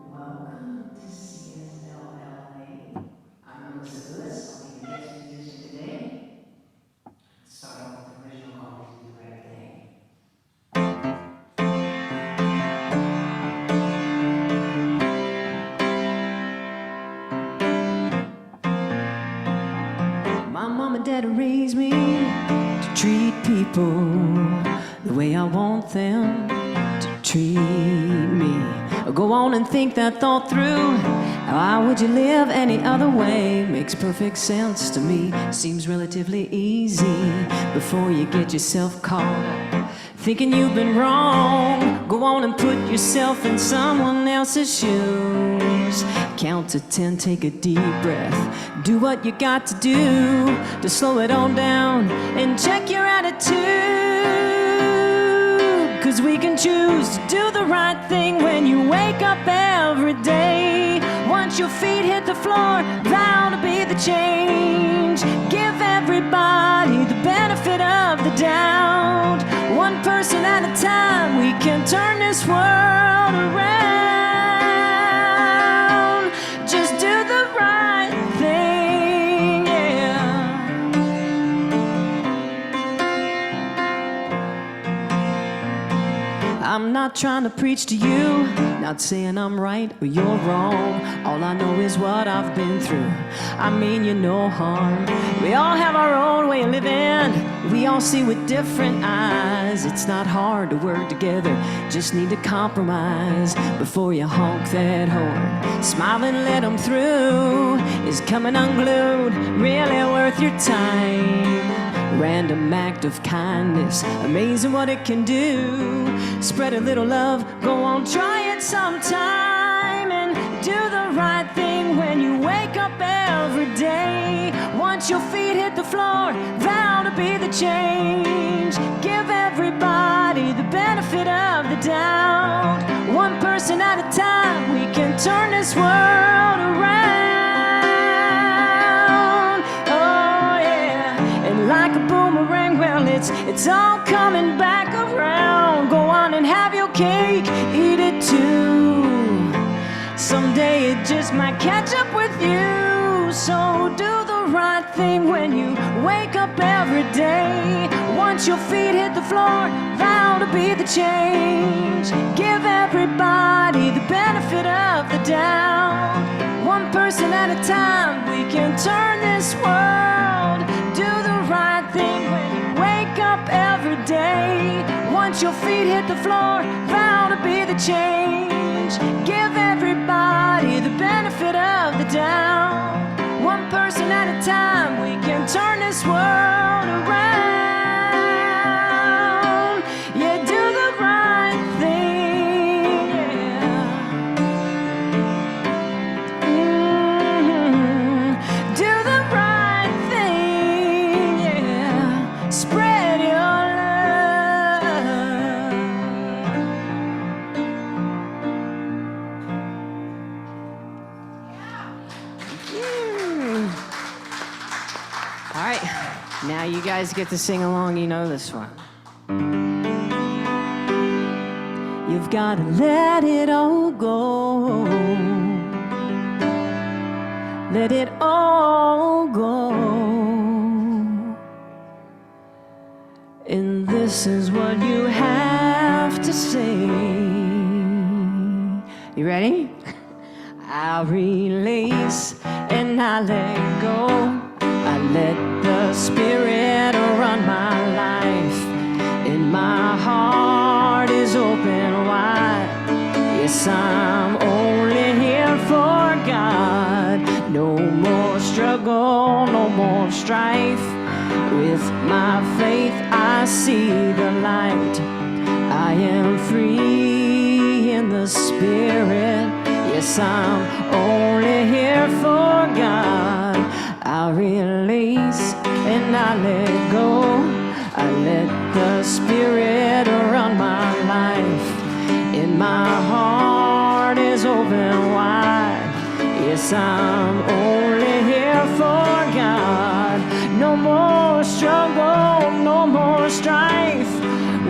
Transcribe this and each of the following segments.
Welcome to CSL-LA. I'm Elizabeth. I'll be your guest musician today. Let's start off with the original called Do the Right Thing. My mom and dad raised me to treat people the way I want them to treat me. Go on and think that thought through. How would you live any other way? Makes perfect sense to me. Seems relatively easy before you get yourself caught thinking you've been wrong. Go on and put yourself in someone else's shoes. Count to 10, take a deep breath. Do what you got to do to slow it on down and check your attitude. 'Cause we can choose to do the right thing when you wake up every day. Once your feet hit the floor, vow to be the change. Give everybody the benefit of the doubt. One person at a time, we can turn this world around. Just do the right thing, yeah. I'm not trying to preach to you, not saying I'm right or you're wrong. All I know is what I've been through. I mean you no harm. We all have our own way of living. We all see with different eyes. It's not hard to work together, just need to compromise before you honk that horn. Smile and let them through. Is coming unglued really worth your time? Random act of kindness, amazing what it can do. Spread a little love, go on, try it sometime. And do the right thing when you wake up every day. Once your feet hit the floor, vow to be the change. Give everybody the benefit of the doubt. One person at a time, we can turn this world around. Oh yeah, and like a boomerang, well it's all coming back around. Go on and have your cake, eat it too. Someday it just might catch up with you. So do the right thing when you wake up every day. Once your feet hit the floor, vow to be the change. Give everybody the benefit of the doubt. One person at a time, we can turn this world. Do the right thing when you wake up every day. Once your feet hit the floor, vow to be the change. Give everybody turn this world around. Yeah, do the right thing, yeah. Do the right thing, yeah. Spread your love. All right, now you guys get to sing along. You know this one. You've got to let it all go. Let it all go. And this is what you have to say. You ready? I release and I let go. I let the Spirit run my life. And my heart is open wide. Yes, I'm only here for God. No more struggle, no more strife. With my faith I see the light. I am free in the Spirit. Yes, I'm only here for God. I release and I let go. I let the Spirit run my life. And my heart is open wide. Yes, I'm only here for God. No more struggle, no more strife.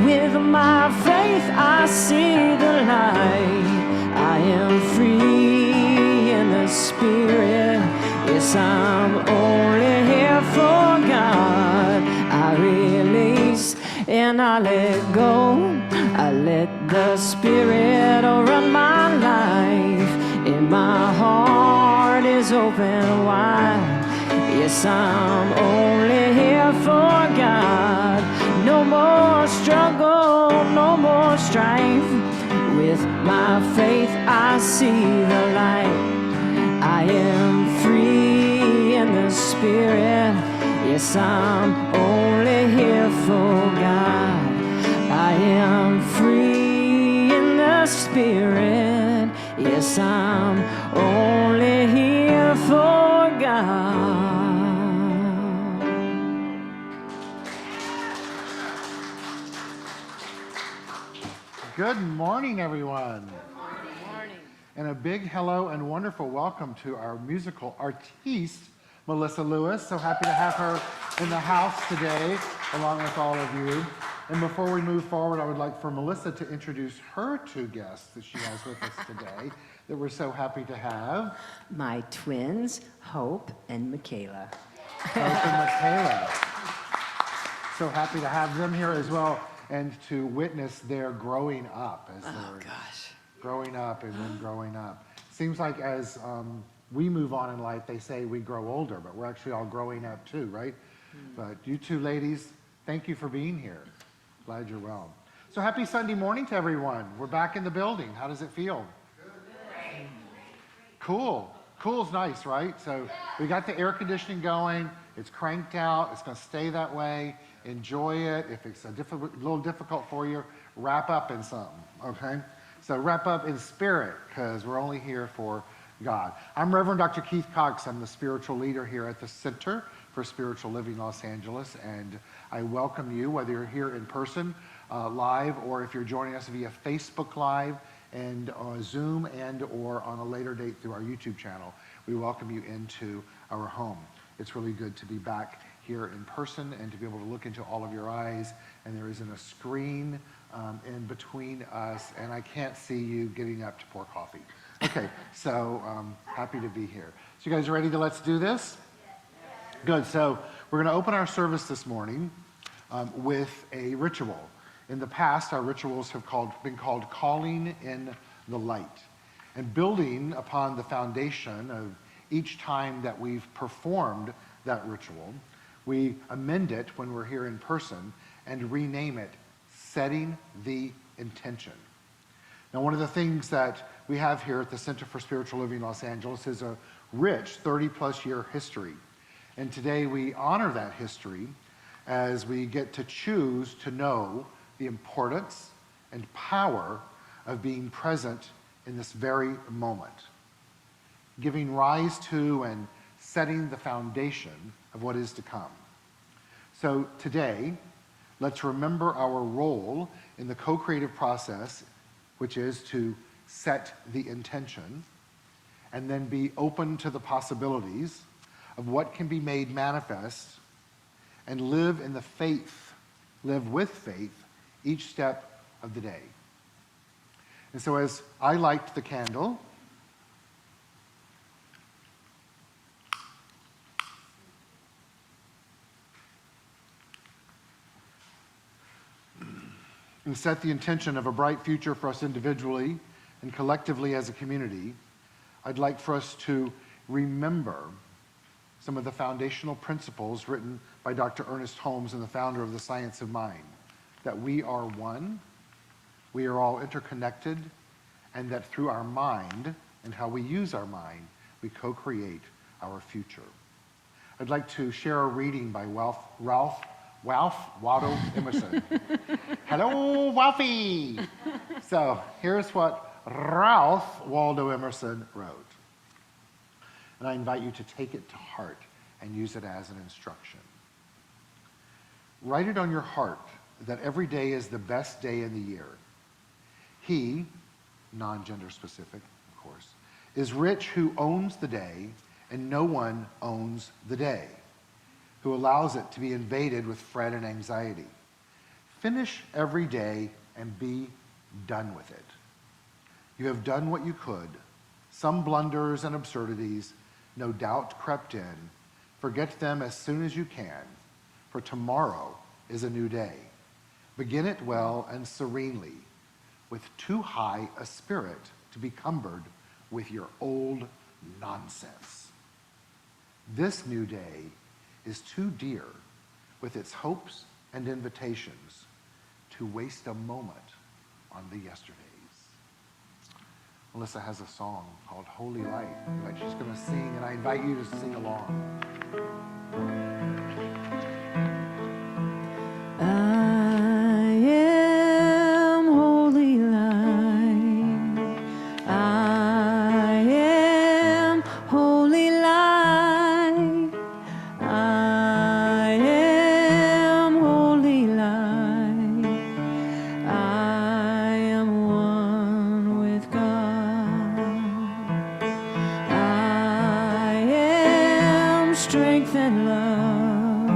With my faith I see the light. I am free in the Spirit. Yes, I'm only here for God. I release and I let go. I let the Spirit run my life. And my heart is open wide. Yes, I'm only here for God. No more struggle, no more strife. With my faith I see the light. I am free in the Spirit. Yes, I'm only here for God. I am free in the Spirit. Yes, I'm only here for God. Good morning, everyone. And a big hello and wonderful welcome to our musical artiste, Melissa Lewis. So happy to have her in the house today, along with all of you. And before we move forward, I would like for Melissa to introduce her two guests that she has with us today that we're so happy to have. My twins, Hope and Michaela. Hope and Michaela. So happy to have them here as well and to witness their growing up as they're growing up and then growing up. Seems like as we move on in life, they say we grow older, but we're actually all growing up too, right? But you two ladies, thank you for being here. Glad you're well. So happy Sunday morning to everyone. We're back in the building. How does it feel? Cool. Cool's nice, right? So we got the air conditioning going. It's cranked out. It's going to stay that way. Enjoy it. If it's a little difficult for you, wrap up in something, okay? So wrap up in spirit, because we're only here for God. I'm Reverend Dr. Keith Cox. I'm the spiritual leader here at the Center for Spiritual Living Los Angeles, and I welcome you, whether you're here in person, live, or if you're joining us via Facebook Live and Zoom and or on a later date through our YouTube channel. We welcome you into our home. It's really good to be back here in person and to be able to look into all of your eyes, and there isn't a screen in between us, and I can't see you getting up to pour coffee. Okay, so happy to be here. So you guys ready to let's do this? Good, so we're going to open our service this morning with a ritual. In the past, our rituals have been called calling in the light, and building upon the foundation of each time that we've performed that ritual, we amend it when we're here in person and rename it Setting the Intention. Now, one of the things that we have here at the Center for Spiritual Living Los Angeles is a rich 30-plus year history. And today we honor that history as we get to choose to know the importance and power of being present in this very moment, giving rise to and setting the foundation of what is to come. So today, let's remember our role in the co-creative process, which is to set the intention and then be open to the possibilities of what can be made manifest, and live in the faith, live with faith each step of the day. And so as I light the candle, and set the intention of a bright future for us individually and collectively as a community, I'd like for us to remember some of the foundational principles written by Dr. Ernest Holmes and the founder of the Science of Mind, that we are one, we are all interconnected, and that through our mind and how we use our mind, we co-create our future. I'd like to share a reading by Ralph Waldo Emerson. Hello, Ralphie! So here's what Ralph Waldo Emerson wrote. And I invite you to take it to heart and use it as an instruction. Write it on your heart that every day is the best day in the year. He, non-gender specific, of course, is rich who owns the day, and no one owns the day, who allows it to be invaded with fret and anxiety. Finish every day and be done with it. You have done what you could. Some blunders and absurdities no doubt crept in. Forget them as soon as you can, for tomorrow is a new day. Begin it well and serenely, with too high a spirit to be cumbered with your old nonsense. This new day is too dear, with its hopes and invitations, to waste a moment on the yesterdays. Melissa has a song called Holy Light that she's going to sing, and I invite you to sing along. I am holy light. I am holy light. I am holy light. I am one with God. I am strength and love.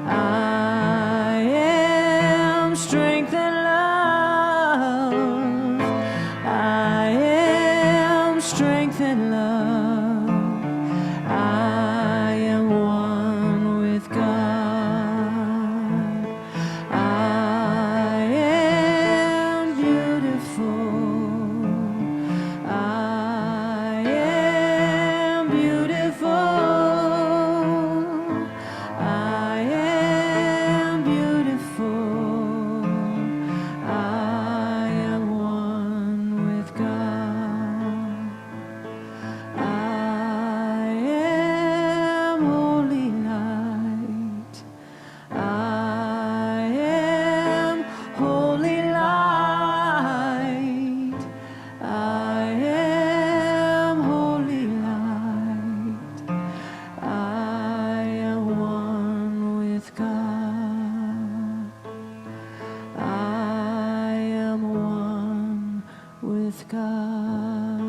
I am strength and love. I am strength and love. I am one with God. I am beautiful. I am beautiful. I am beautiful. I am one with God. I am holy light. I am holy light. I am holy light. I am one with God. I am one with God.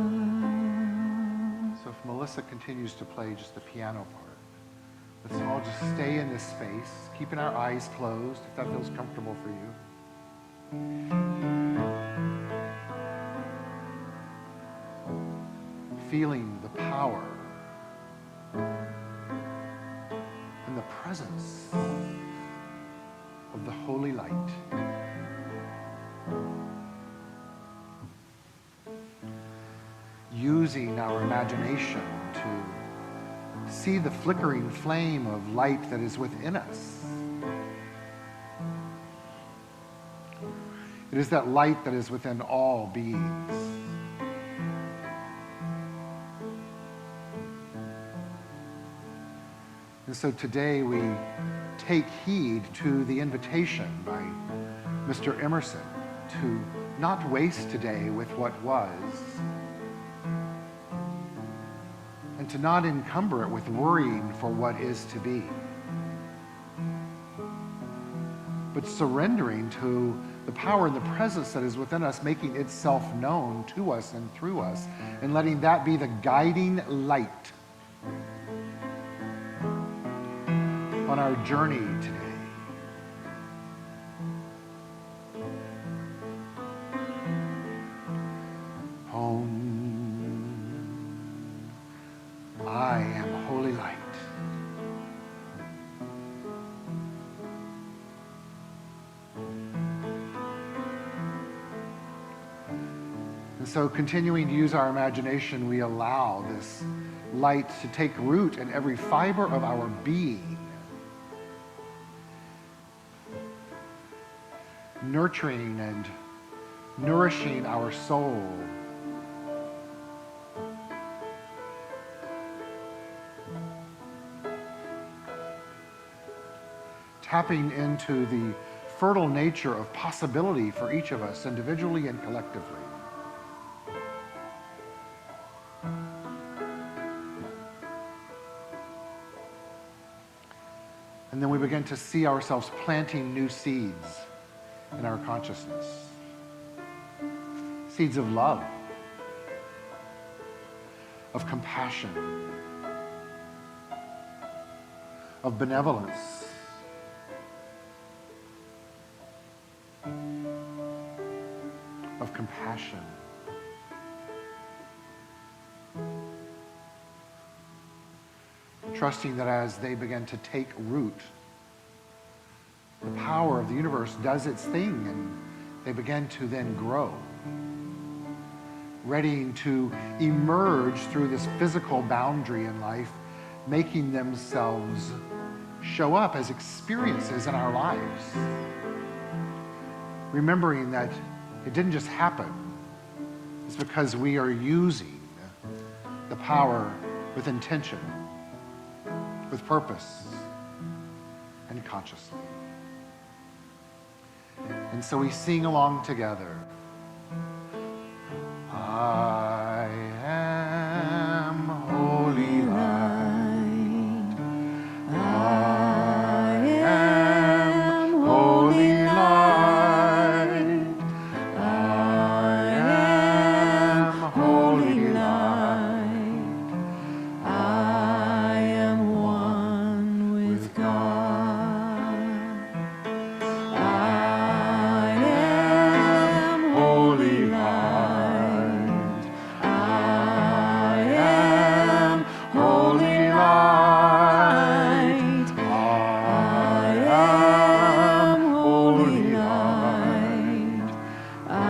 So if Melissa continues to play just the piano part, let's all just stay in this space, keeping our eyes closed, if that feels comfortable for you. Feeling the power and the presence of the holy light. Using our imagination to see the flickering flame of light that is within us. It is that light that is within all beings. And so today we take heed to the invitation by Mr. Emerson to not waste today with what was, and to not encumber it with worrying for what is to be, but surrendering to the power and the presence that is within us, making itself known to us and through us, and letting that be the guiding light on our journey today. Home, I am holy light. And so, continuing to use our imagination, we allow this light to take root in every fiber of our being, nurturing and nourishing our soul, tapping into the fertile nature of possibility for each of us individually and collectively. And then we begin to see ourselves planting new seeds in our consciousness. Seeds of love, of compassion, of benevolence, of compassion. Trusting that as they begin to take root, the power of the universe does its thing and they begin to then grow, ready to emerge through this physical boundary in life, making themselves show up as experiences in our lives. Remembering that it didn't just happen. It's because we are using the power with intention, with purpose, and consciously. And so we sing along together. I am holy light. I am holy light. I am holy light. I am one with God. I am holy light. I am holy light. I am holy light. I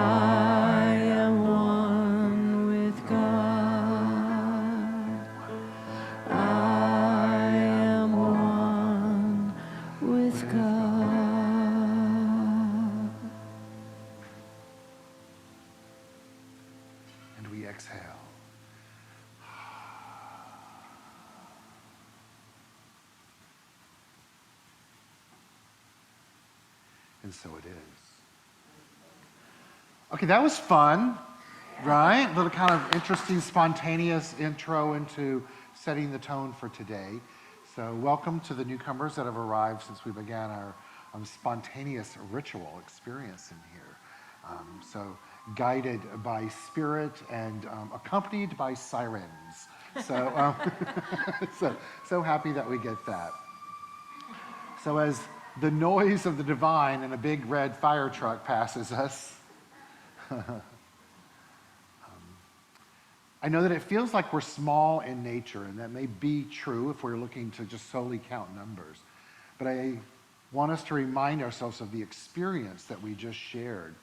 am one with God. I am one with God. And we exhale. And so it is. Okay, that was fun, right? A little kind of interesting, spontaneous intro into setting the tone for today. So welcome to the newcomers that have arrived since we began our spontaneous ritual experience in here. So guided by spirit and accompanied by sirens. So, so happy that we get that. So as the noise of the divine in a big red fire truck passes us, I know that it feels like we're small in nature, and that may be true if we're looking to just solely count numbers. But I want us to remind ourselves of the experience that we just shared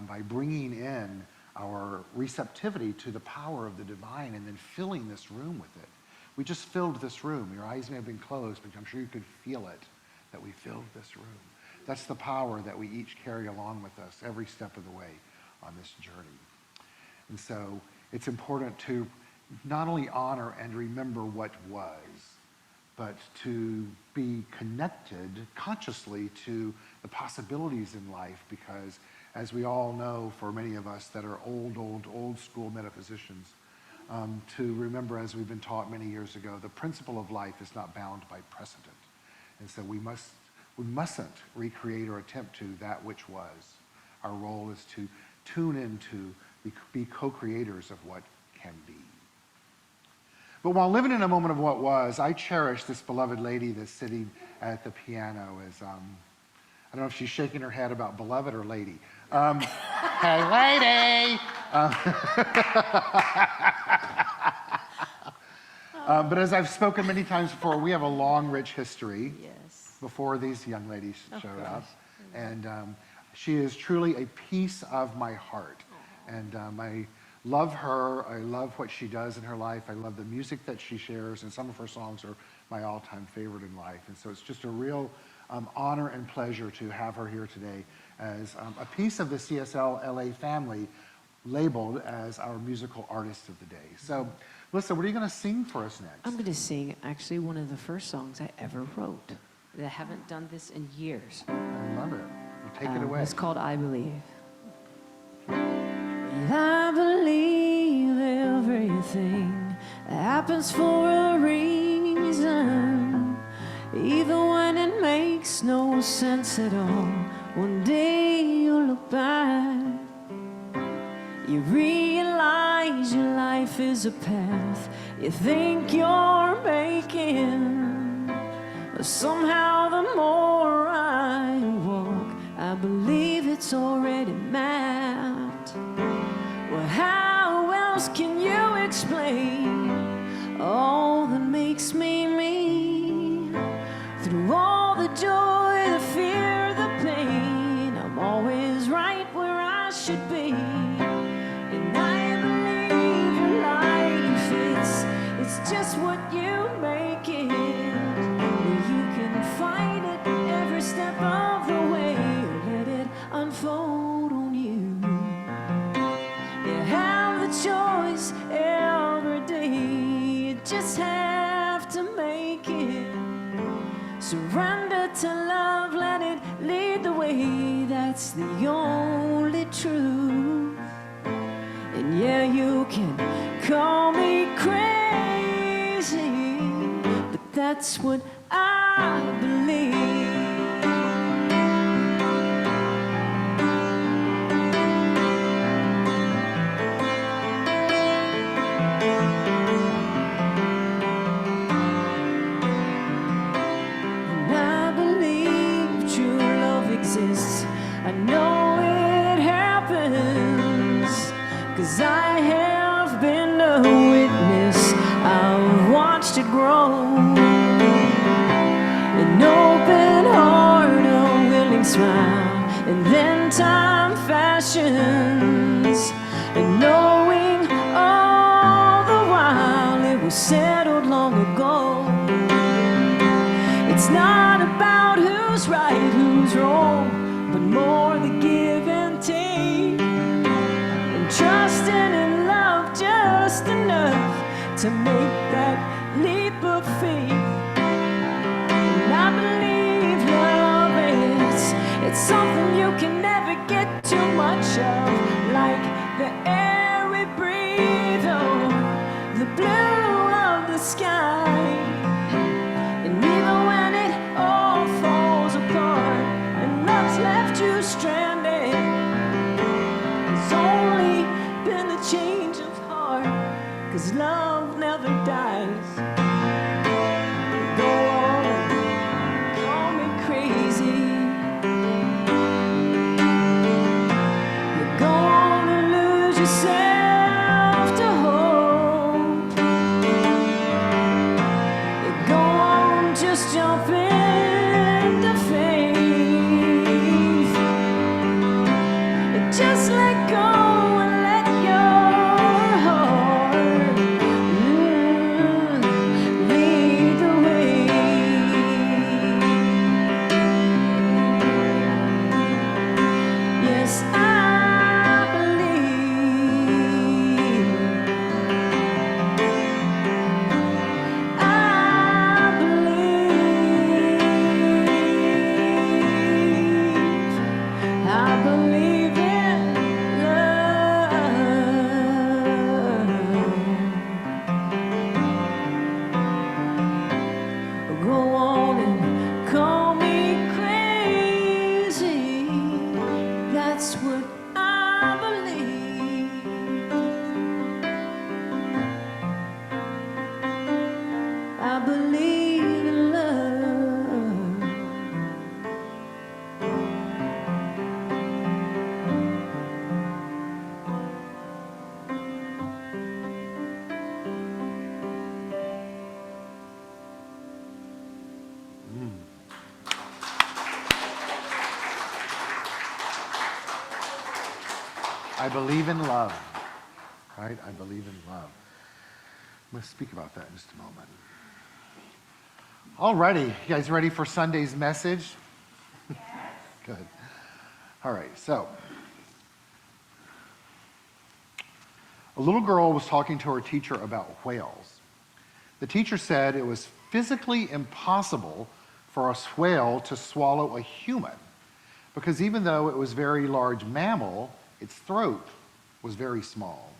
by bringing in our receptivity to the power of the divine and then filling this room with it. We just filled this room. Your eyes may have been closed, but I'm sure you could feel it, that we filled this room. That's the power that we each carry along with us every step of the way on this journey. And so it's important to not only honor and remember what was, but to be connected consciously to the possibilities in life, because as we all know, for many of us that are old school metaphysicians, to remember, as we've been taught many years ago, the principle of life is not bound by precedent. And so we mustn't recreate or attempt to that which was. Our role is to tune into, be co-creators of what can be. But while living in a moment of what was, I cherish this beloved lady that's sitting at the piano. I don't know if she's shaking her head about beloved or lady. Hey, lady! But as I've spoken many times before, we have a long, rich history before these young ladies showed up. And she is truly a piece of my heart. And I love her. I love what she does in her life. I love the music that she shares, and some of her songs are my all-time favorite in life. And so it's just a real honor and pleasure to have her here today as a piece of the CSL-LA family, labeled as our musical artist of the day. So, Lisa, what are you going to sing for us next? I'm going to sing actually one of the first songs I ever wrote. I haven't done this in years. I love it. Well, take it away. It's called I Believe. I believe everything happens for a reason, even when it makes no sense at all. One day you'll look back, you realize your life is a path you think you're making. But somehow the more I walk, I believe it's already mapped. Well, how else can you explain all that makes me me? Through all the joy, the fear, the pain, I'm always right where I should be. And I believe your life, it's just what you make it. You can find it every step of the way, let it unfold on you. You have the choice every day, you just have to make it. Surrender to love, let it lead the way, that's the only truth. And yeah, you can call me crazy, but that's what I believe. I know it happens, 'cause I have been a witness, I've watched it grow. An open heart, a willing smile, and then time fashions, and knowing all the while it was settled long ago. It's not about who's right, who's wrong, but more the give and take, and trusting in love just enough to make that leap of faith. And I believe love it's something you can never get too much of, like the air we breathe, oh, the blue of the sky. And even when it all falls apart and love's left you stranded, it's only been a change of heart, 'cause love never dies. Go on, call me crazy. You go on and lose yourself to hope. You go on, just jump into faith. Just let go and let your heart I believe in love, right? I believe in love. I'm going to speak about that in just a moment. Alrighty, you guys ready for Sunday's message? Yes. Good. All right, so a little girl was talking to her teacher about whales. The teacher said it was physically impossible for a whale to swallow a human because even though it was a very large mammal, its throat was very small.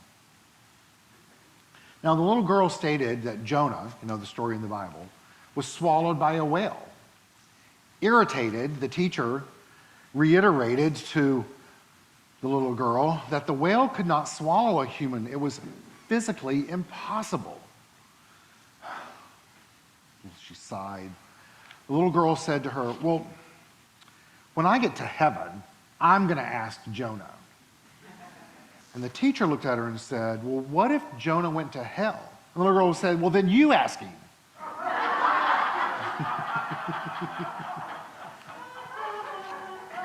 Now, the little girl stated that Jonah, you know the story in the Bible, was swallowed by a whale. Irritated, the teacher reiterated to the little girl that the whale could not swallow a human. It was physically impossible. She sighed. The little girl said to her, well, when I get to heaven, I'm going to ask Jonah. And the teacher looked at her and said, well, what if Jonah went to hell? And the little girl said, well, then you ask him.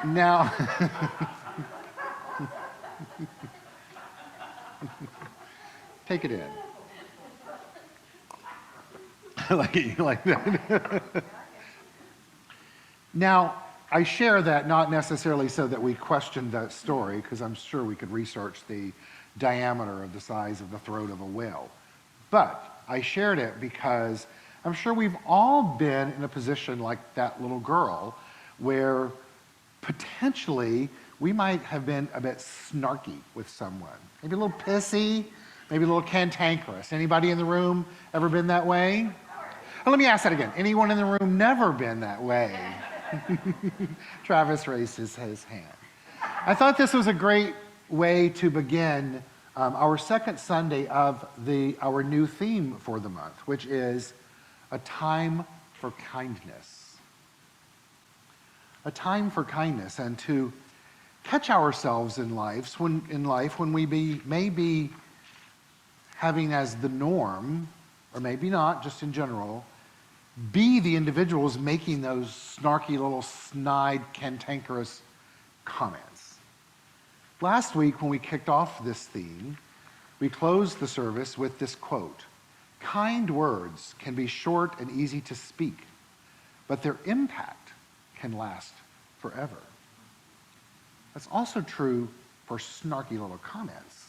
Now, take it in. You like that? Now, I share that not necessarily so that we question that story, because I'm sure we could research the diameter of the size of the throat of a whale. But I shared it because I'm sure we've all been in a position like that little girl where potentially we might have been a bit snarky with someone. Maybe a little pissy, maybe a little cantankerous. Anybody in the room ever been that way? Well, let me ask that again. Anyone in the room never been that way? Travis raised his hand. I thought this was a great way to begin our second Sunday of our new theme for the month, which is a time for kindness. A time for kindness, and to catch ourselves in life when we may be having as the norm, or maybe not, just in general, be the individuals making those snarky little snide, cantankerous comments. Last week, when we kicked off this theme, we closed the service with this quote: kind words can be short and easy to speak, but their impact can last forever. That's also true for snarky little comments.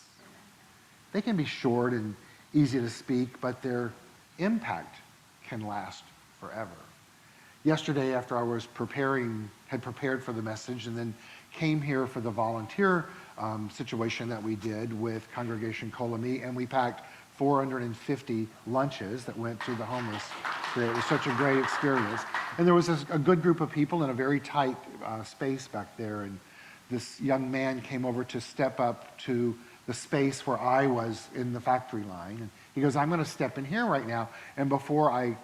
They can be short and easy to speak, but their impact can last forever. Yesterday, after I was had prepared for the message and then came here for the volunteer situation that we did with Congregation Colamy, and we packed 450 lunches that went to the homeless. It was such a great experience. And there was a good group of people in a very tight space back there, and this young man came over to step up to the space where I was in the factory line. And he goes, I'm going to step in here right now. And before I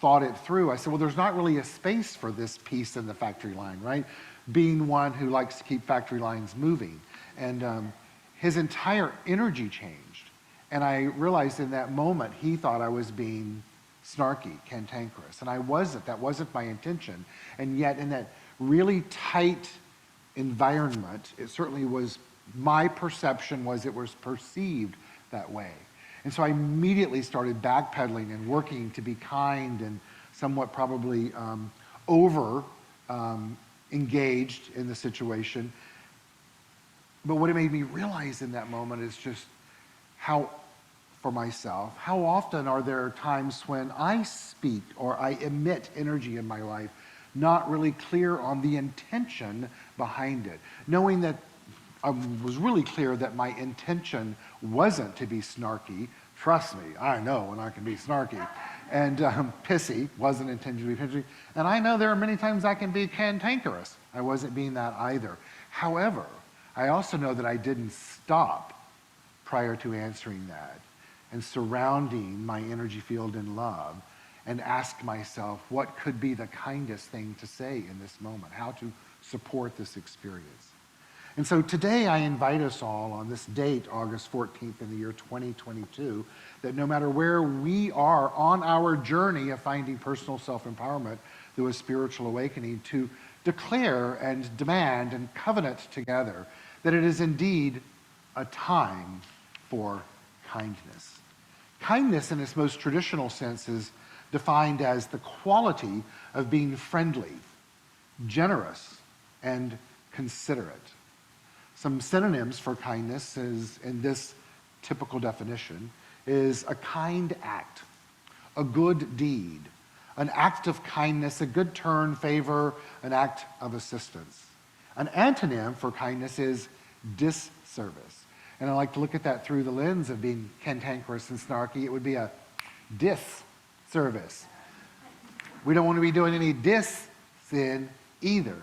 thought it through, I said, well, there's not really a space for this piece in the factory line, right? Being one who likes to keep factory lines moving. And his entire energy changed. And I realized in that moment, he thought I was being snarky, cantankerous. And I wasn't. That wasn't my intention. And yet in that really tight environment, it certainly was, my perception was it was perceived that way. And so I immediately started backpedaling and working to be kind and somewhat probably engaged in the situation. But what it made me realize in that moment is just how, for myself, how often are there times when I speak or I emit energy in my life, not really clear on the intention behind it, knowing that I was really clear that my intention wasn't to be snarky. Trust me, I know when I can be snarky. And pissy, wasn't intended to be pissy. And I know there are many times I can be cantankerous. I wasn't being that either. However, I also know that I didn't stop prior to answering that and surrounding my energy field in love and ask myself what could be the kindest thing to say in this moment, how to support this experience. And so today I invite us all on this date, August 14th in the year 2022, that no matter where we are on our journey of finding personal self-empowerment through a spiritual awakening, to declare and demand and covenant together that it is indeed a time for kindness. Kindness in its most traditional sense is defined as the quality of being friendly, generous, and considerate. Some synonyms for kindness is, in this typical definition, is a kind act, a good deed, an act of kindness, a good turn, favor, an act of assistance. An antonym for kindness is disservice. And I like to look at that through the lens of being cantankerous and snarky. It would be a disservice. We don't want to be doing any dis-sin either.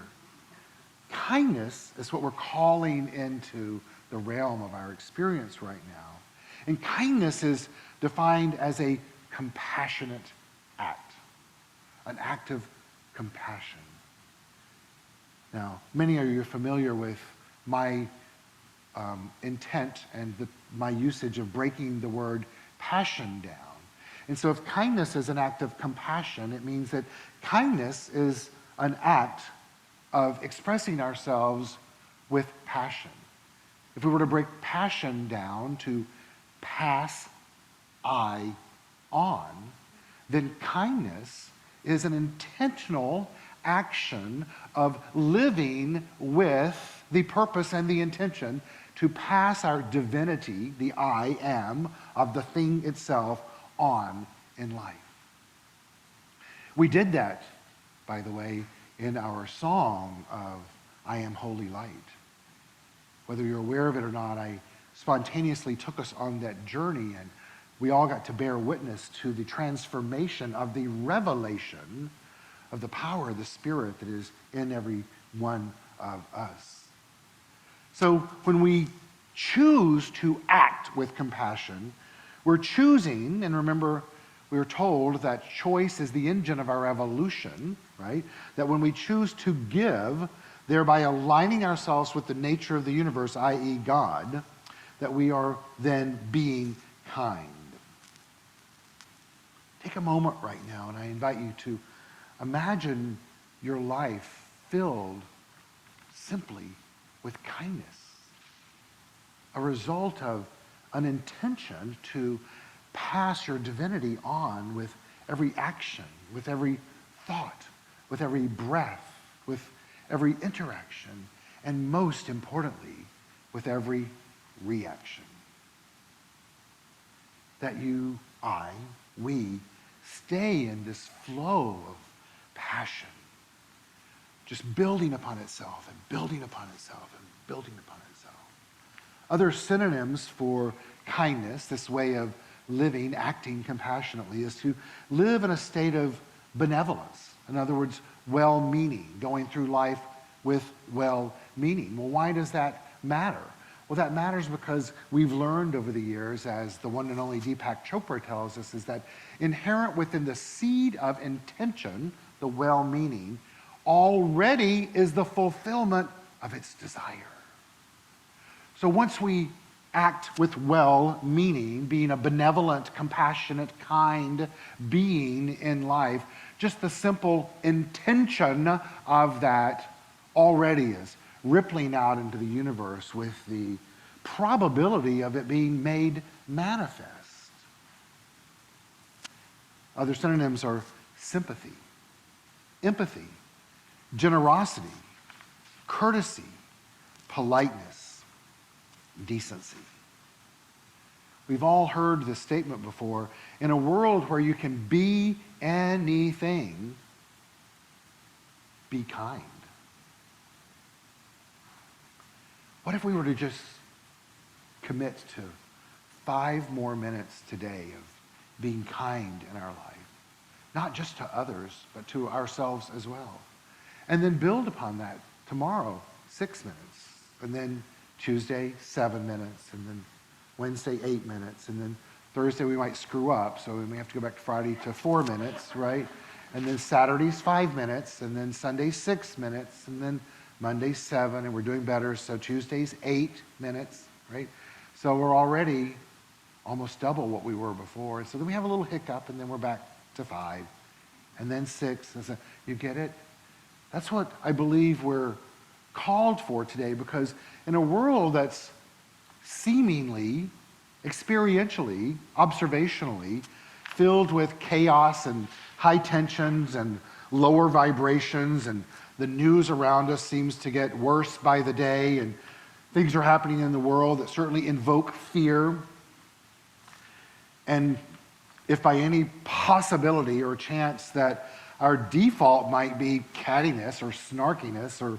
Kindness is what we're calling into the realm of our experience right now. And kindness is defined as a compassionate act, an act of compassion. Now, many of you are familiar with my intent and my usage of breaking the word passion down. And so if kindness is an act of compassion, it means that kindness is an act of expressing ourselves with passion. If we were to break passion down to pass I on, then kindness is an intentional action of living with the purpose and the intention to pass our divinity, the I am, of the thing itself on in life. We did that, by the way, in our song of I Am Holy Light. Whether you're aware of it or not, I spontaneously took us on that journey, and we all got to bear witness to the transformation of the revelation of the power of the Spirit that is in every one of us. So when we choose to act with compassion, we're choosing, and remember, we were told that choice is the engine of our evolution, right? That when we choose to give, thereby aligning ourselves with the nature of the universe, i.e. God, that we are then being kind. Take a moment right now, and I invite you to imagine your life filled simply with kindness, a result of an intention to pass your divinity on with every action, with every thought, with every breath, with every interaction, and most importantly, with every reaction. That you, I, we stay in this flow of passion, just building upon itself and building upon itself and building upon itself. Other synonyms for kindness, this way of living, acting compassionately, is to live in a state of benevolence. In other words, well-meaning, going through life with well-meaning. Well, why does that matter? Well, that matters because we've learned over the years, as the one and only Deepak Chopra tells us, is that inherent within the seed of intention, the well-meaning, already is the fulfillment of its desire. So once we act with well-meaning, being a benevolent, compassionate, kind being in life, just the simple intention of that already is rippling out into the universe with the probability of it being made manifest. Other synonyms are sympathy, empathy, generosity, courtesy, politeness, decency. We've all heard this statement before. In a world where you can be anything, be kind. What if we were to just commit to 5 more minutes today of being kind in our life? Not just to others, but to ourselves as well. And then build upon that tomorrow, 6 minutes. And then Tuesday, 7 minutes. And then Wednesday, 8 minutes. And then Thursday we might screw up, so we may have to go back to Friday to 4 minutes, right? And then Saturday's 5 minutes. And then Sunday, 6 minutes. And then Monday, 7, and we're doing better. So Tuesday's 8 minutes, right? So we're already almost double what we were before. So then we have a little hiccup, and then we're back to 5, and then 6. And so, you get it? That's what I believe we're called for today, because in a world that's seemingly, experientially, observationally, filled with chaos and high tensions and lower vibrations, and the news around us seems to get worse by the day, and things are happening in the world that certainly invoke fear. And if by any possibility or chance that our default might be cattiness or snarkiness, or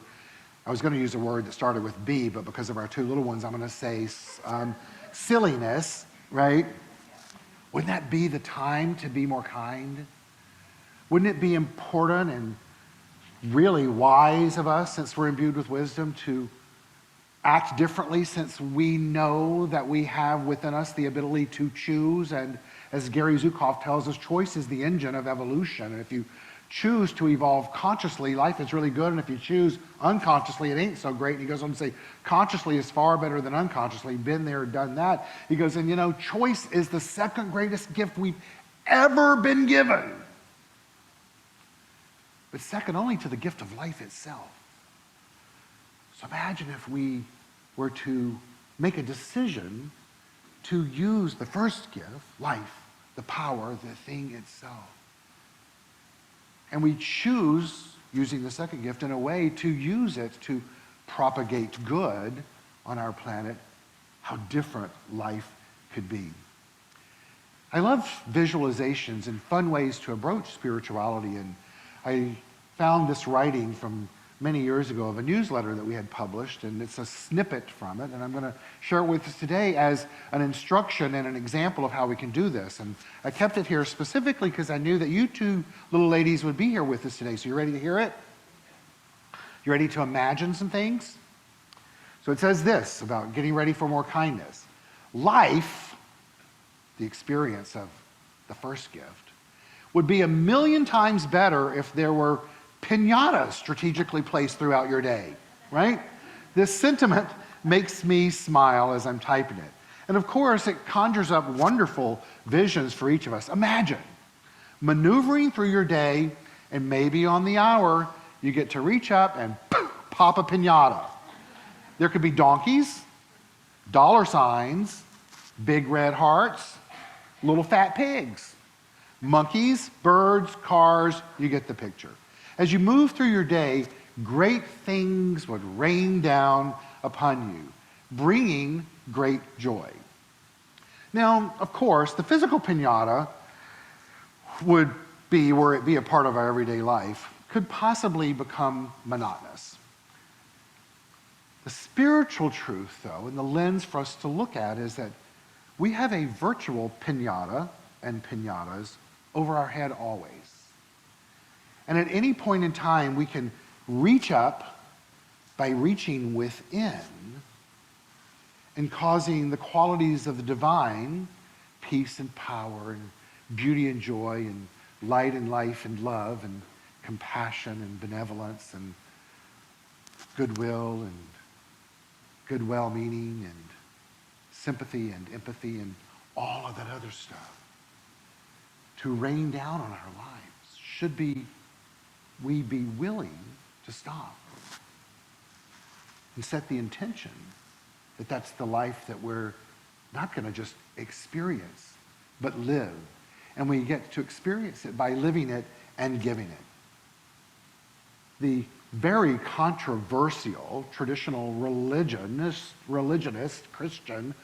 I was going to use a word that started with B, but because of our two little ones, I'm going to say silliness, right? Wouldn't that be the time to be more kind? Wouldn't it be important and really wise of us, since we're imbued with wisdom, to act differently, since we know that we have within us the ability to choose? And as Gary Zukav tells us, choice is the engine of evolution. And if you choose to evolve consciously, life is really good. And if you choose unconsciously, it ain't so great. And he goes on to say, consciously is far better than unconsciously. Been there, done that. He goes, and you know, choice is the second greatest gift we've ever been given, but second only to the gift of life itself. So imagine if we were to make a decision to use the first gift, life, the power, the thing itself. And we choose, using the second gift in a way, to use it to propagate good on our planet. How different life could be. I love visualizations and fun ways to approach spirituality, and I found this writing from many years ago of a newsletter that we had published, and it's a snippet from it, and I'm going to share it with us today as an instruction and an example of how we can do this. And I kept it here specifically because I knew that you two little ladies would be here with us today. So you ready to hear it? You ready to imagine some things? So it says this about getting ready for more kindness. Life, the experience of the first gift, would be 1,000,000 times better if there were piñatas strategically placed throughout your day, right? This sentiment makes me smile as I'm typing it. And of course, it conjures up wonderful visions for each of us. Imagine maneuvering through your day, and maybe on the hour, you get to reach up and pop a piñata. There could be donkeys, dollar signs, big red hearts, little fat pigs, monkeys, birds, cars, you get the picture. As you move through your day, great things would rain down upon you, bringing great joy. Now, of course, the physical piñata would be, were it be a part of our everyday life, could possibly become monotonous. The spiritual truth, though, and the lens for us to look at is that we have a virtual piñata and piñatas over our head always. And at any point in time, we can reach up by reaching within and causing the qualities of the divine, peace and power and beauty and joy and light and life and love and compassion and benevolence and goodwill and good well-meaning and sympathy and empathy and all of that other stuff to rain down on our lives. Should we be willing to stop and set the intention that that's the life that we're not going to just experience, but live. And we get to experience it by living it and giving it. The very controversial traditional religionist Christian,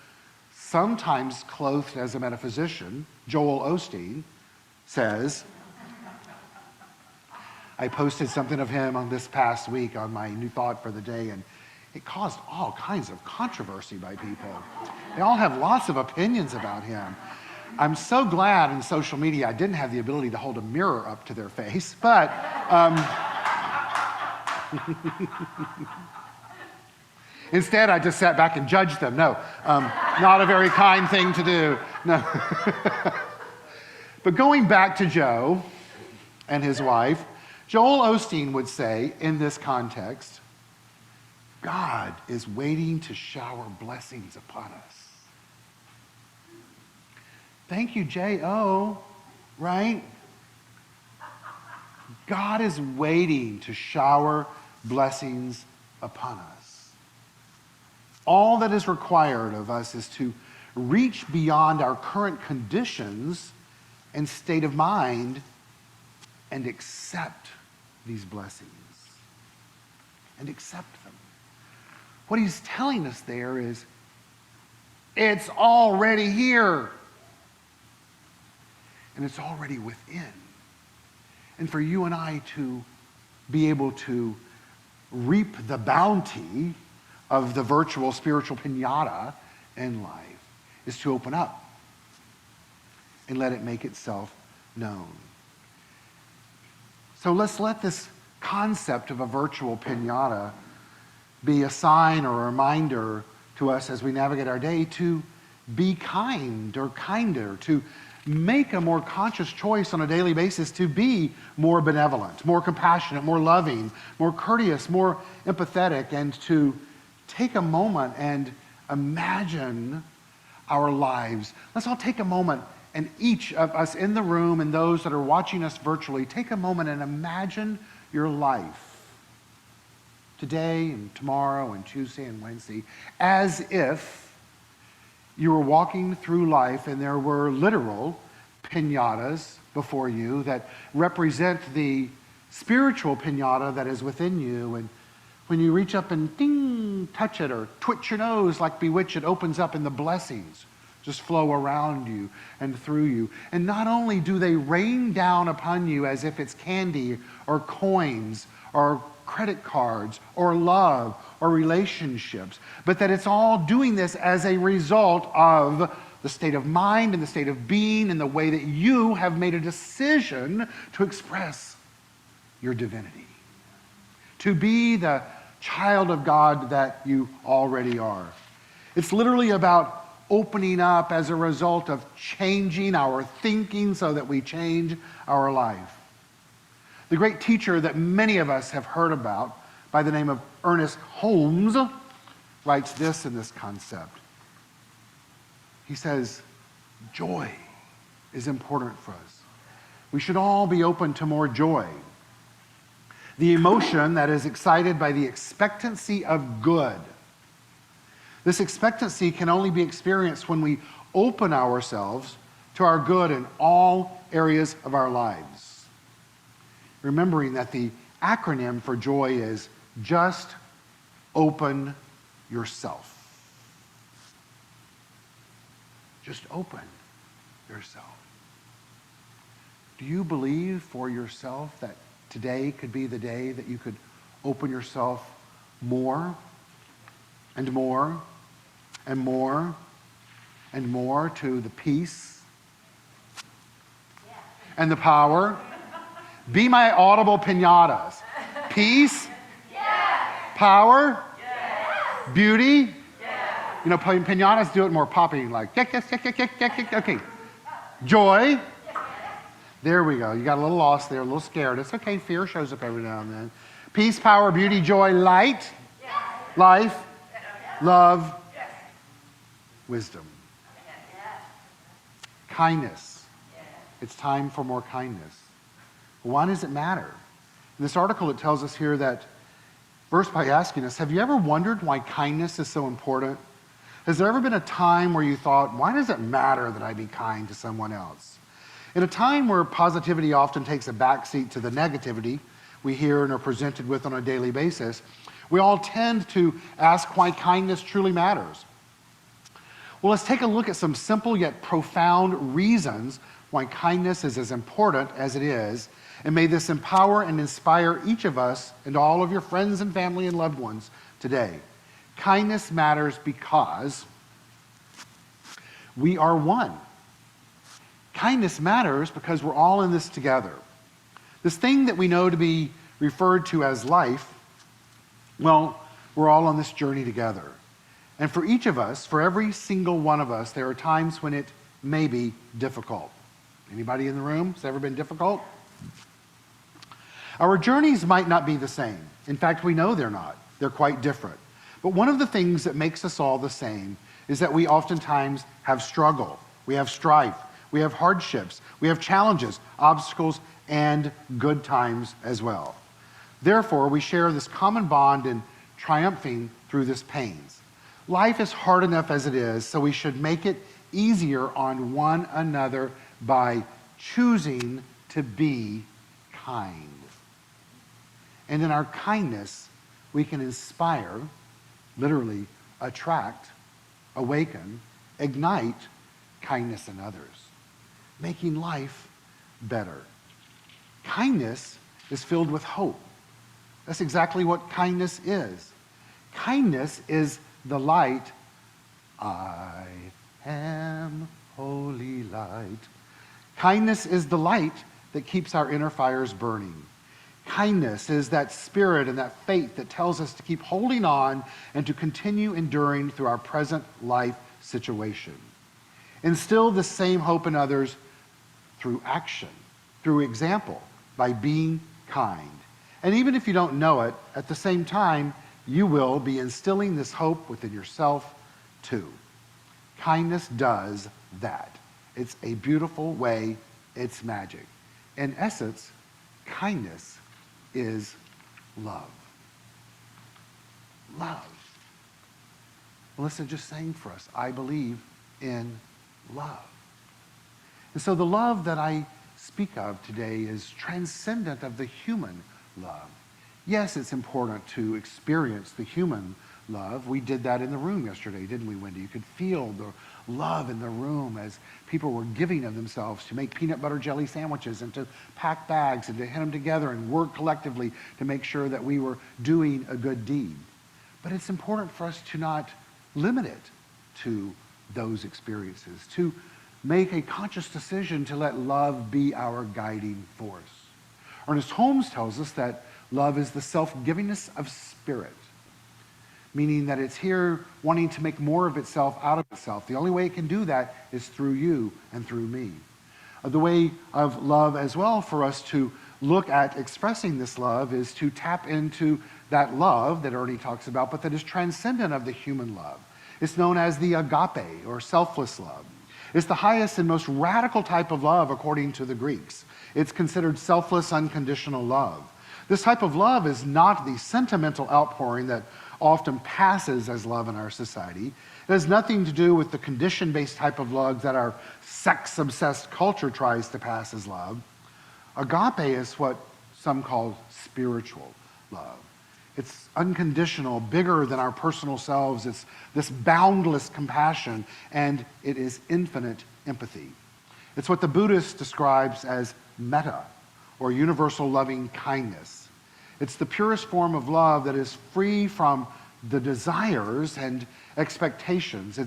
sometimes clothed as a metaphysician, Joel Osteen, says, I posted something of him on this past week on my new thought for the day, and it caused all kinds of controversy by people. They all have lots of opinions about him. I'm so glad in social media I didn't have the ability to hold a mirror up to their face, but instead I just sat back and judged them. No, not a very kind thing to do. No. But going back to Joe and his wife, Joel Osteen would say in this context, God is waiting to shower blessings upon us. Thank you, J.O., right? God is waiting to shower blessings upon us. All that is required of us is to reach beyond our current conditions and state of mind and accept these blessings. And accept them. What he's telling us there is, it's already here. And it's already within. And for you and I to be able to reap the bounty of the virtual spiritual piñata in life is to open up and let it make itself known. So let's let this concept of a virtual piñata be a sign or a reminder to us as we navigate our day to be kind or kinder, to make a more conscious choice on a daily basis to be more benevolent, more compassionate, more loving, more courteous, more empathetic, and to take a moment and imagine our lives. Let's all take a moment, and each of us in the room and those that are watching us virtually, take a moment and imagine your life today and tomorrow and Tuesday and Wednesday as if you were walking through life and there were literal piñatas before you that represent the spiritual piñata that is within you. And when you reach up and ding, touch it or twitch your nose like bewitch, it opens up and the blessings just flow around you and through you. And not only do they rain down upon you as if it's candy or coins or credit cards or love or relationships, but that it's all doing this as a result of the state of mind and the state of being and the way that you have made a decision to express your divinity, to be the child of God that you already are. It's literally about opening up as a result of changing our thinking so that we change our life. The great teacher that many of us have heard about by the name of Ernest Holmes writes this in this concept. He says, joy is important for us. We should all be open to more joy. The emotion that is excited by the expectancy of good. This expectancy can only be experienced when we open ourselves to our good in all areas of our lives. Remembering that the acronym for joy is just open yourself. Just open yourself. Do you believe for yourself that today could be the day that you could open yourself more and more and more and more to the peace and the power? Be my audible piñatas. Peace, power, beauty. You know, piñatas do it more poppy, like, yes, okay. Joy. There we go. You got a little lost there, a little scared. It's okay. Fear shows up every now and then. Peace, power, beauty, joy, light, life, love, wisdom. Kindness. It's time for more kindness. Why does it matter? In this article, it tells us here that, first by asking us, have you ever wondered why kindness is so important? Has there ever been a time where you thought, why does it matter that I be kind to someone else? In a time where positivity often takes a backseat to the negativity we hear and are presented with on a daily basis, we all tend to ask why kindness truly matters. Well, let's take a look at some simple yet profound reasons why kindness is as important as it is, and may this empower and inspire each of us and all of your friends and family and loved ones today. Kindness matters because we are one. Kindness matters because we're all in this together. This thing that we know to be referred to as life, well, we're all on this journey together. And for each of us, for every single one of us, there are times when it may be difficult. Anybody in the room? Has it ever been difficult? Our journeys might not be the same. In fact, we know they're not. They're quite different. But one of the things that makes us all the same is that we oftentimes have struggle, we have strife, we have hardships, we have challenges, obstacles, and good times as well. Therefore, we share this common bond in triumphing through this pains. Life is hard enough as it is, so we should make it easier on one another by choosing to be kind. And in our kindness, we can inspire, literally attract, awaken, ignite kindness in others, making life better. Kindness is filled with hope. That's exactly what kindness is. Kindness is the light. I am holy light. Kindness is the light that keeps our inner fires burning. Kindness is that spirit and that faith that tells us to keep holding on and to continue enduring through our present life situation. Instill the same hope in others through action, through example, by being kind. And even if you don't know it, at the same time, you will be instilling this hope within yourself too. Kindness does that. It's a beautiful way, it's magic. In essence, kindness is love. Love. Melissa just sang for us, I believe in love. And so the love that I speak of today is transcendent of the human love. Yes, it's important to experience the human love. We did that in the room yesterday, didn't we, Wendy? You could feel the love in the room as people were giving of themselves to make peanut butter jelly sandwiches and to pack bags and to hit them together and work collectively to make sure that we were doing a good deed. But it's important for us to not limit it to those experiences, to make a conscious decision to let love be our guiding force. Ernest Holmes tells us that love is the self-givingness of spirit, meaning that it's here wanting to make more of itself out of itself. The only way it can do that is through you and through me. The way of love as well for us to look at expressing this love is to tap into that love that Ernie talks about, but that is transcendent of the human love. It's known as the agape, or selfless love. It's the highest and most radical type of love according to the Greeks. It's considered selfless, unconditional love. This type of love is not the sentimental outpouring that often passes as love in our society. It has nothing to do with the condition-based type of love that our sex-obsessed culture tries to pass as love. Agape is what some call spiritual love. It's unconditional, bigger than our personal selves. It's this boundless compassion, and it is infinite empathy. It's what the Buddhist describes as metta, or universal loving kindness. It's the purest form of love that is free from the desires and expectations,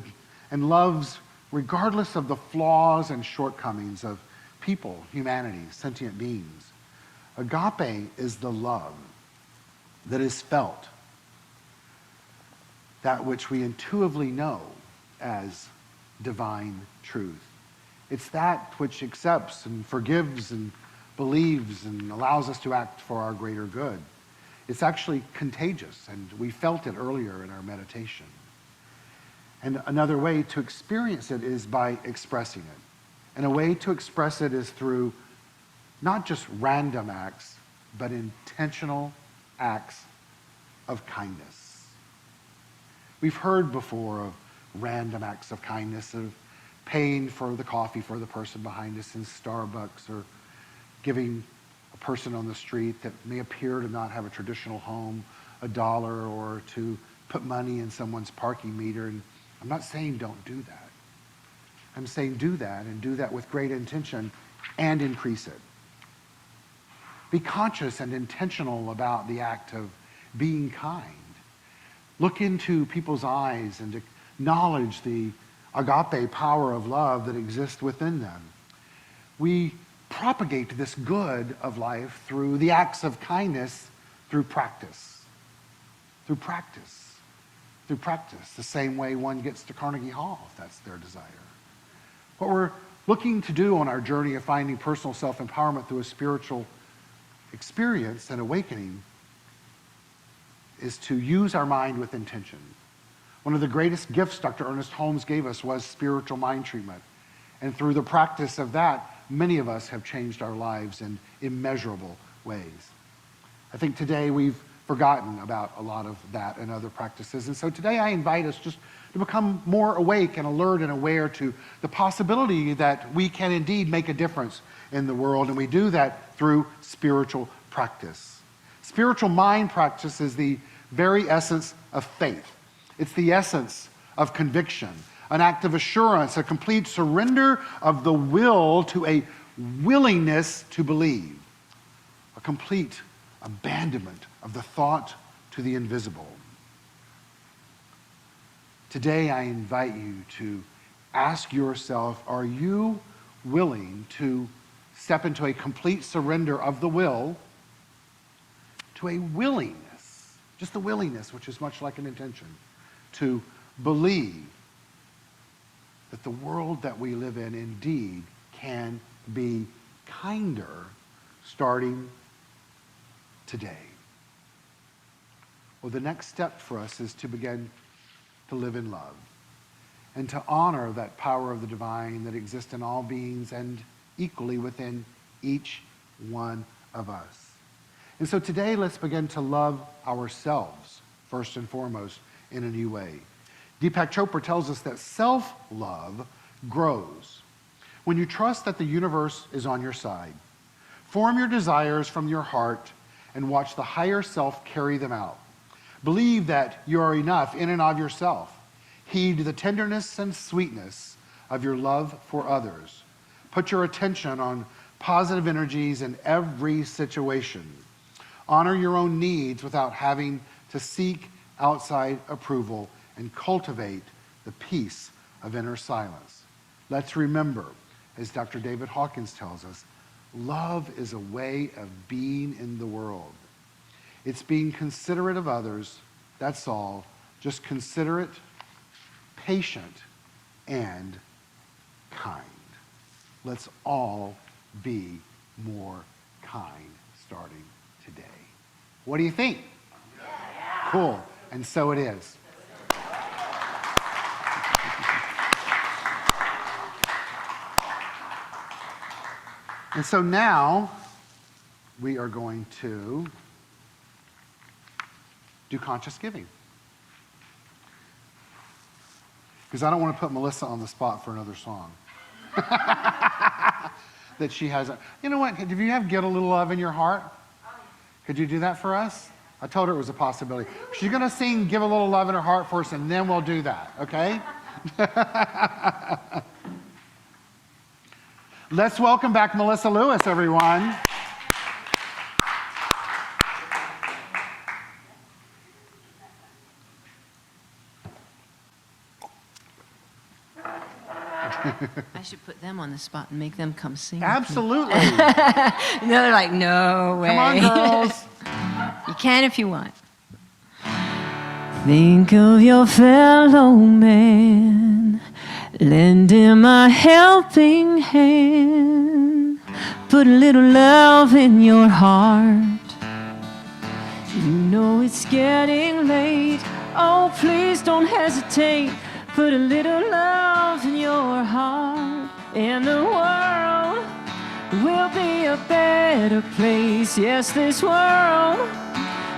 and loves regardless of the flaws and shortcomings of people, humanity, sentient beings. Agape is the love that is felt, that which we intuitively know as divine truth. It's that which accepts and forgives and believes and allows us to act for our greater good. It's actually contagious, and we felt it earlier in our meditation. And another way to experience it is by expressing it. And a way to express it is through not just random acts, but intentional acts of kindness. We've heard before of random acts of kindness, of paying for the coffee for the person behind us in Starbucks, or giving a person on the street that may appear to not have a traditional home $1, or to put money in someone's parking meter. And I'm not saying don't do that. I'm saying do that, and do that with great intention, and increase it. Be conscious and intentional about the act of being kind. Look into people's eyes and acknowledge the agape power of love that exists within them. We propagate this good of life through the acts of kindness, through practice. Through practice. Through practice. The same way one gets to Carnegie Hall, if that's their desire. What we're looking to do on our journey of finding personal self-empowerment through a spiritual experience and awakening is to use our mind with intention. One of the greatest gifts Dr. Ernest Holmes gave us was spiritual mind treatment. And through the practice of that, many of us have changed our lives in immeasurable ways. I think today we've forgotten about a lot of that and other practices. And so today I invite us just to become more awake and alert and aware to the possibility that we can indeed make a difference in the world, and we do that through spiritual practice. Spiritual mind practice is the very essence of faith. It's the essence of conviction, an act of assurance, a complete surrender of the will to a willingness to believe, a complete abandonment of the thought to the invisible. Today, I invite you to ask yourself, are you willing to step into a complete surrender of the will to a willingness, just a willingness, which is much like an intention, to believe that the world that we live in indeed can be kinder starting today? Well, the next step for us is to begin to live in love and to honor that power of the divine that exists in all beings and equally within each one of us. And so today, let's begin to love ourselves first and foremost in a new way. Deepak Chopra tells us that self-love grows when you trust that the universe is on your side. Form your desires from your heart and watch the higher self carry them out. Believe that you are enough in and of yourself. Heed the tenderness and sweetness of your love for others. Put your attention on positive energies in every situation. Honor your own needs without having to seek outside approval, and cultivate the peace of inner silence. Let's remember, as Dr. David Hawkins tells us, love is a way of being in the world. It's being considerate of others, that's all. Just considerate, patient, and kind. Let's all be more kind starting today. What do you think? Yeah. Cool. And so it is. And so now we are going to do conscious giving. Because I don't want to put Melissa on the spot for another song. That she has. You know what? Do you have Get a Little Love in Your Heart? Could you do that for us? I told her it was a possibility. She's going to sing Give a Little Love in Her Heart for us, and then we'll do that, okay? Let's welcome back Melissa Lewis, everyone. I should put them on the spot and make them come sing. Absolutely. No, they're like, no way. Come on, girls. You can if you want. Think of your fellow man, lend him a helping hand, put a little love in your heart. You know it's getting late, oh please don't hesitate, put a little love in your heart, and the world will be a better place. Yes, this world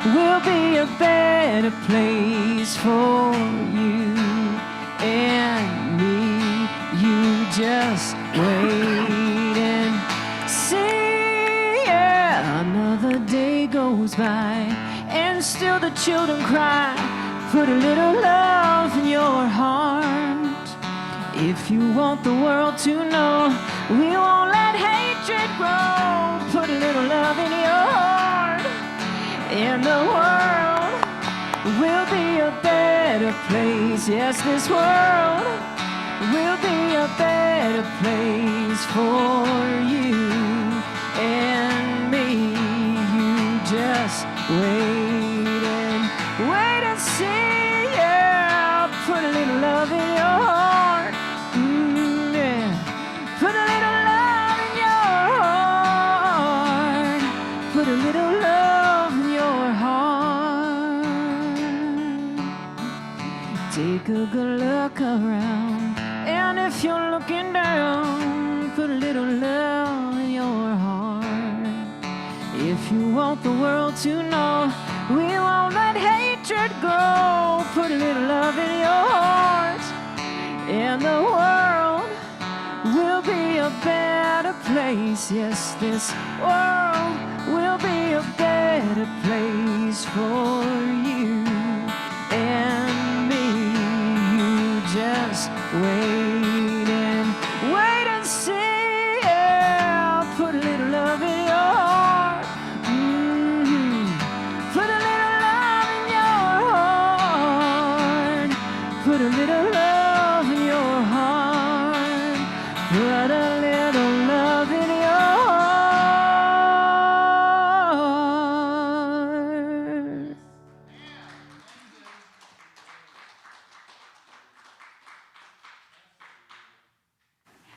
will be a better place for you and me. You just wait and see. Yeah, another day goes by and still the children cry. Put a little love in your heart. If you want the world to know, we won't let hatred grow. Put a little love in your heart, and the world will be a better place. Yes, this world will be a better place for you and me. You just wait and see. Yeah, put a little love in your heart. Yeah, put a little love in your heart. Put a little love in your heart. Take a good look around, and if you're looking down, put a little love in your heart. If you want the world to know, We won't let hatred grow. Put a little love in your heart, and the world will be a better place. Yes, this world will be a better place for you and me. You just wait and see. Yeah, put a little love in your heart. Put a little love in your heart. Put a little love in your heart. Put a little love in your heart.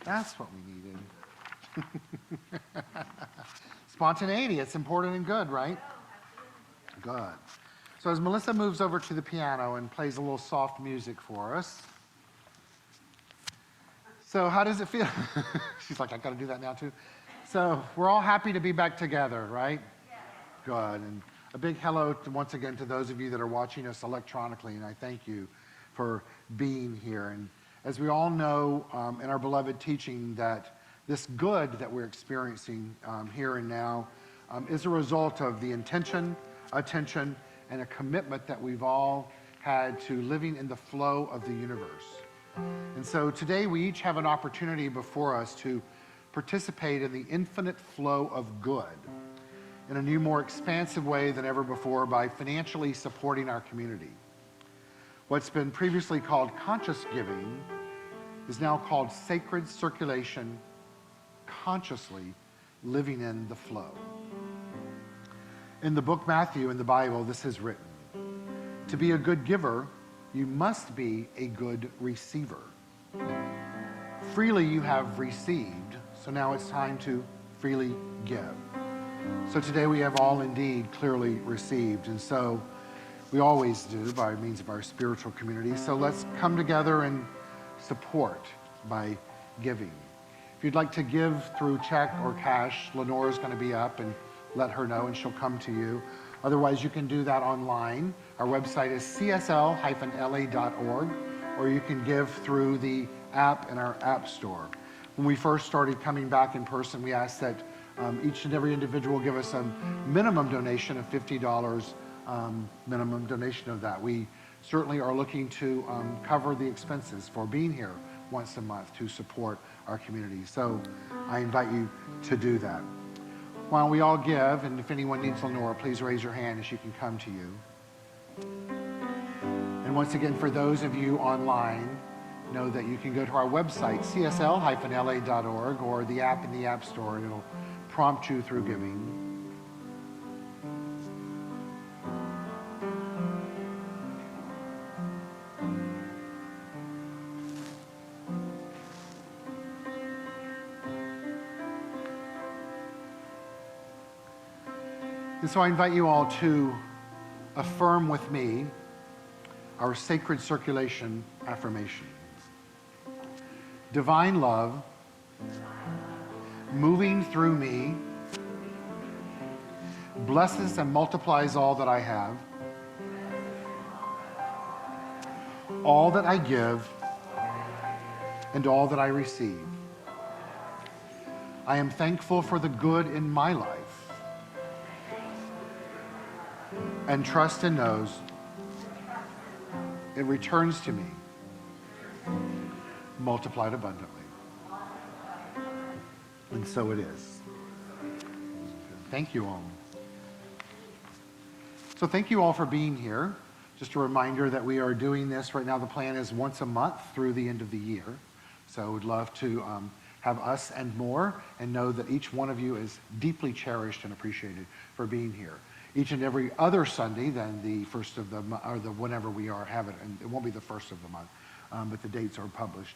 That's what we needed. Spontaneity, it's important and good, right? Good. So as Melissa moves over to the piano and plays a little soft music for us. So how does it feel? She's like, I got to do that now too. So we're all happy to be back together, right? Good. And a big hello once again to those of you that are watching us electronically, and I thank you for being here. And as we all know in our beloved teaching, that this good that we're experiencing here and now is a result of the intention, attention, and a commitment that we've all had to living in the flow of the universe. And so today we each have an opportunity before us to participate in the infinite flow of good in a new, more expansive way than ever before by financially supporting our community. What's been previously called conscious giving is now called sacred circulation, consciously living in the flow. In the book Matthew in the Bible, this is written: to be a good giver, you must be a good receiver. Freely you have received, so now it's time to freely give. So today we have all indeed clearly received, and so we always do by means of our spiritual community. So let's come together and support by giving. If you'd like to give through check or cash, Lenore's going to be up, and let her know and she'll come to you. Otherwise, you can do that online. Our website is CSL-LA.org, or you can give through the app in our app store. When we first started coming back in person, we asked that each and every individual give us a minimum donation of $50, minimum donation of that. We certainly are looking to cover the expenses for being here once a month to support our community. So I invite you to do that. Why don't we all give, and if anyone needs Lenora, please raise your hand and she can come to you. And once again, for those of you online, know that you can go to our website, csl-la.org, or the app in the App Store, and it'll prompt you through giving. And so I invite you all to affirm with me our sacred circulation affirmation. Divine love moving through me blesses and multiplies all that I have, all that I give, and all that I receive. I am thankful for the good in my life and trust and knows it returns to me multiplied abundantly. And so it is. Thank you all. So thank you all for being here. Just a reminder that we are doing this right now. The plan is once a month through the end of the year. So we'd love to have us and more, and know that each one of you is deeply cherished and appreciated for being here. Each and every other Sunday than the first of the month, or the whenever we have it, and it won't be the first of the month, but the dates are published.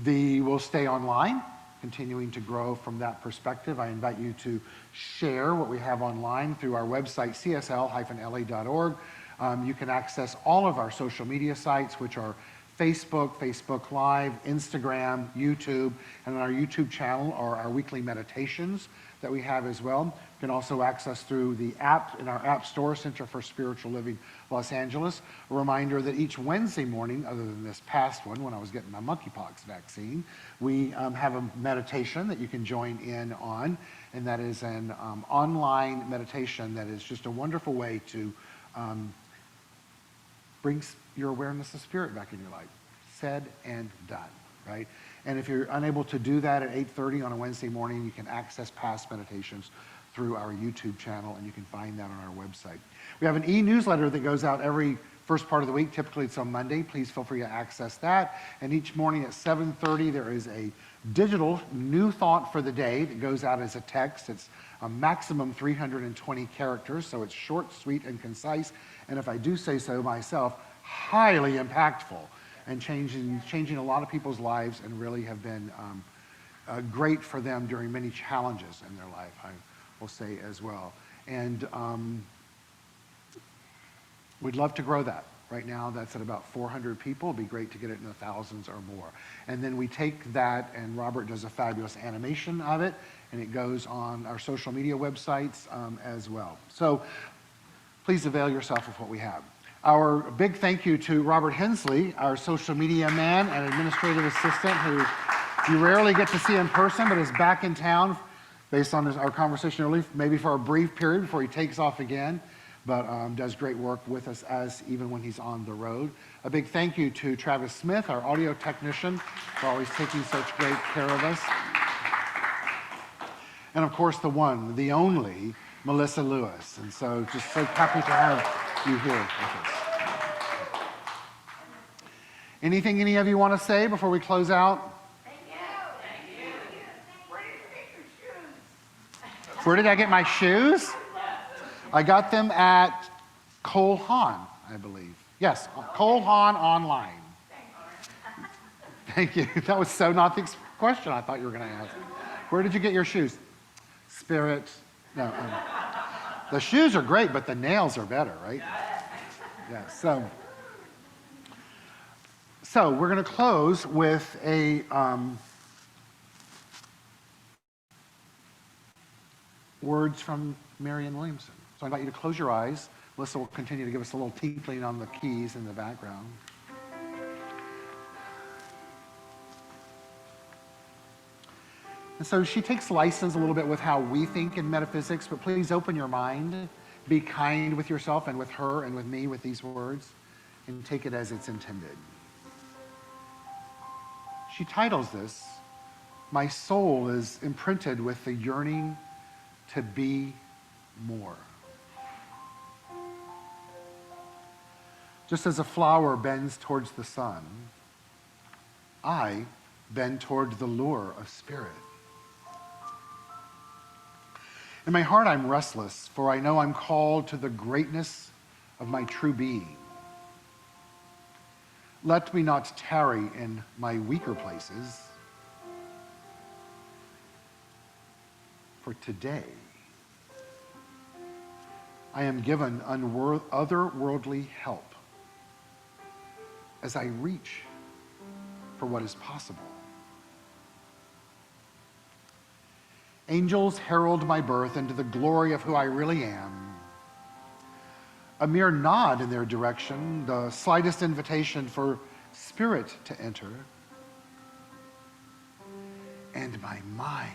We'll stay online, continuing to grow from that perspective. I invite you to share what we have online through our website, csl-la.org. You can access all of our social media sites, which are Facebook, Facebook Live, Instagram, YouTube, and on our YouTube channel are our weekly meditations that we have as well. You can also access through the app in our App Store, Center for Spiritual Living, Los Angeles. A reminder that each Wednesday morning, other than this past one when I was getting my monkeypox vaccine, we have a meditation that you can join in on, and that is an online meditation that is just a wonderful way to bring your awareness of spirit back in your life. Said and done, right? And if you're unable to do that at 8:30 on a Wednesday morning, you can access past meditations through our YouTube channel, and you can find that on our website. We have an e-newsletter that goes out every first part of the week. Typically it's on Monday. Please feel free to access that. And each morning at 7:30, there is a digital new thought for the day that goes out as a text. It's a maximum 320 characters, so it's short, sweet, and concise. And if I do say so myself, highly impactful and changing a lot of people's lives, and really have been great for them during many challenges in their life, I will say as well. And we'd love to grow that. Right now, that's at about 400 people. It'd be great to get it in the thousands or more. And then we take that, and Robert does a fabulous animation of it, and it goes on our social media websites as well. So please avail yourself of what we have. Our big thank you to Robert Hensley, our social media man and administrative assistant, who you rarely get to see in person, but is back in town based on our conversation earlier, maybe for a brief period before he takes off again, but does great work with us even when he's on the road. A big thank you to Travis Smith, our audio technician, for always taking such great care of us. And of course, the one, the only, Melissa Lewis. And so just so happy to have you here with us. Anything any of you want to say before we close out? Thank you. Where did you get your shoes? Where did I get my shoes? I got them at Cole Haan, I believe. Yes, Cole Haan online. Thank you. That was so not the question I thought you were going to ask. Where did you get your shoes? Spirit. No. The shoes are great, but the nails are better, right? Yeah. So we're going to close with a words from Marianne Williamson. So I invite you to close your eyes. Melissa will continue to give us a little tinkling on the keys in the background. And so she takes license a little bit with how we think in metaphysics, but please open your mind, be kind with yourself and with her and with me with these words, and take it as it's intended. She titles this, "My soul is imprinted with the yearning to be more." Just as a flower bends towards the sun, I bend toward the lure of spirit. In my heart, I'm restless, for I know I'm called to the greatness of my true being. Let me not tarry in my weaker places, for today I am given otherworldly help as I reach for what is possible. Angels herald my birth into the glory of who I really am. A mere nod in their direction, the slightest invitation for spirit to enter, and my mind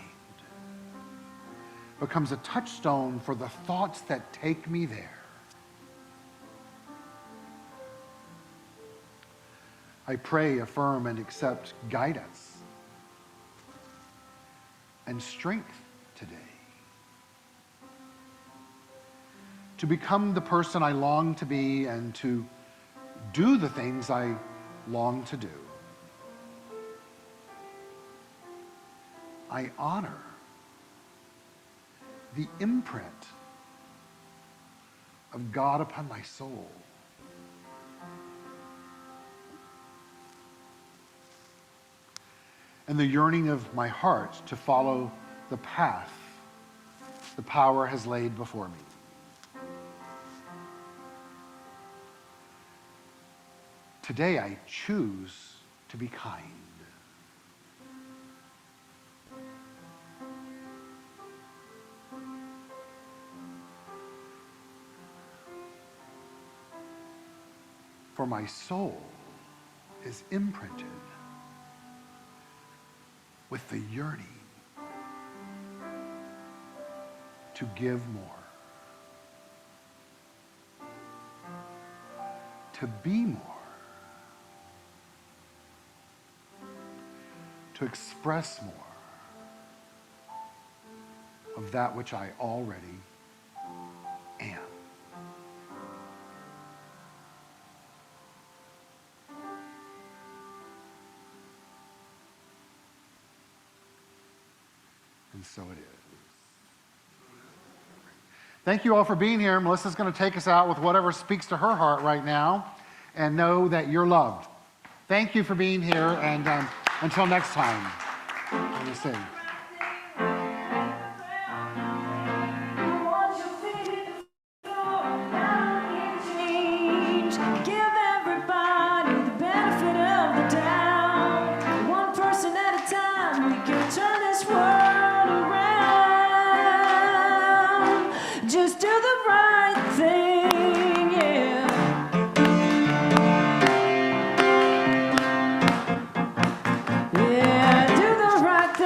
becomes a touchstone for the thoughts that take me there. I pray, affirm, and accept guidance and strength today to become the person I long to be and to do the things I long to do. I honor the imprint of God upon my soul. And the yearning of my heart to follow the path the power has laid before me. Today I choose to be kind. For my soul is imprinted with the yearning to give more, to be more, to express more of that which I already am. And so it is. Thank you all for being here. Melissa's going to take us out with whatever speaks to her heart right now, and know that you're loved. Thank you for being here, and until next time, let me sing.